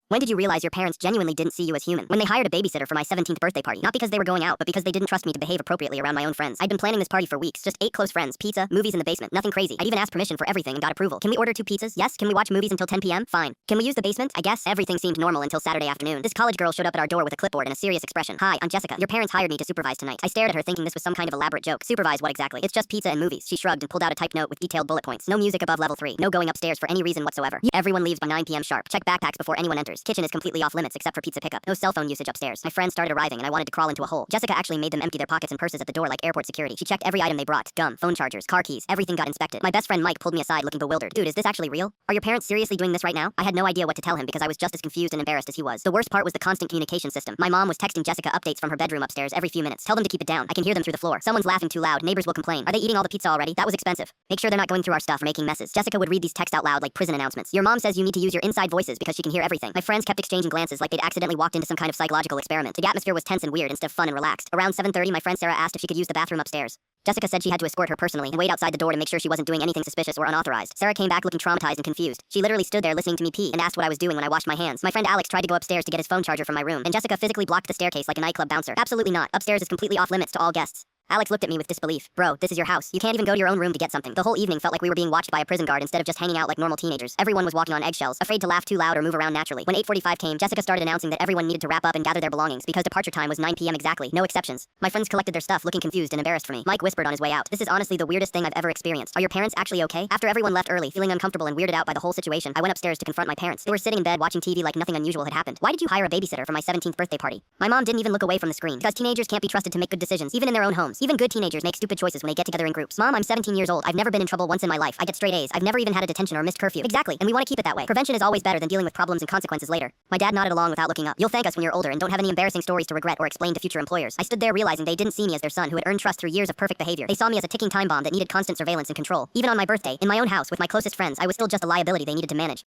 When did you realize your parents genuinely didn't see you as human? When they hired a babysitter for my 17th birthday party. Not because they were going out, but because they didn't trust me to behave appropriately around my own friends. I'd been planning this party for weeks. Just 8 close friends, pizza, movies in the basement, nothing crazy. I'd even asked permission for everything and got approval. Can we order 2 pizzas? Yes. Can we watch movies until 10 p.m.? Fine. Can we use the basement? I guess. Everything seemed normal until Saturday afternoon. This college girl showed up at our door with a clipboard and a serious expression. Hi, I'm Jessica. Your parents hired me to supervise tonight. I stared at her thinking this was some kind of elaborate joke. Supervise what exactly? It's just pizza and movies. She shrugged and pulled out a typed note with detailed bullet points. No music above level 3. No going upstairs for any reason whatsoever. Everyone leaves by 9 p.m. sharp. Check backpacks before anyone enters. Kitchen is completely off limits except for pizza pickup. No cell phone usage upstairs. My friends started arriving and I wanted to crawl into a hole. Jessica actually made them empty their pockets and purses at the door like airport security. She checked every item they brought. Gum, phone chargers, car keys, everything got inspected. My best friend Mike pulled me aside looking bewildered. Dude, is this actually real? Are your parents seriously doing this right now? I had no idea what to tell him because I was just as confused and embarrassed as he was. The worst part was the constant communication system. My mom was texting Jessica updates from her bedroom upstairs every few minutes. Tell them to keep it down. I can hear them through the floor. Someone's laughing too loud. Neighbors will complain. Are they eating all the pizza already? That was expensive. Make sure they're not going through our stuff or making messes. Jessica would read these texts out loud like prison announcements. Your mom says you need to use your inside voices because she can hear everything. My friends kept exchanging glances like they'd accidentally walked into some kind of psychological experiment. The atmosphere was tense and weird instead of fun and relaxed. Around 7:30, my friend Sarah asked if she could use the bathroom upstairs. Jessica said she had to escort her personally and wait outside the door to make sure she wasn't doing anything suspicious or unauthorized. Sarah came back looking traumatized and confused. She literally stood there listening to me pee and asked what I was doing when I washed my hands. My friend Alex tried to go upstairs to get his phone charger from my room, and Jessica physically blocked the staircase like a nightclub bouncer. Absolutely not. Upstairs is completely off limits to all guests. Alex looked at me with disbelief. Bro, this is your house. You can't even go to your own room to get something. The whole evening felt like we were being watched by a prison guard instead of just hanging out like normal teenagers. Everyone was walking on eggshells, afraid to laugh too loud or move around naturally. When 8:45 came, Jessica started announcing that everyone needed to wrap up and gather their belongings because departure time was 9 p.m. exactly. No exceptions. My friends collected their stuff looking confused and embarrassed for me. Mike whispered on his way out. This is honestly the weirdest thing I've ever experienced. Are your parents actually okay? After everyone left early, feeling uncomfortable and weirded out by the whole situation, I went upstairs to confront my parents. They were sitting in bed watching TV like nothing unusual had happened. Why did you hire a babysitter for my 17th birthday party? My mom didn't even look away from the screen because teenagers can't be trusted to make good decisions, even in their own homes. Even good teenagers make stupid choices when they get together in groups. Mom, I'm 17 years old. I've never been in trouble once in my life. I get straight A's. I've never even had a detention or missed curfew. Exactly, and we want to keep it that way. Prevention is always better than dealing with problems and consequences later. My dad nodded along without looking up. You'll thank us when you're older and don't have any embarrassing stories to regret or explain to future employers. I stood there realizing they didn't see me as their son who had earned trust through years of perfect behavior. They saw me as a ticking time bomb that needed constant surveillance and control. Even on my birthday, in my own house with my closest friends, I was still just a liability they needed to manage.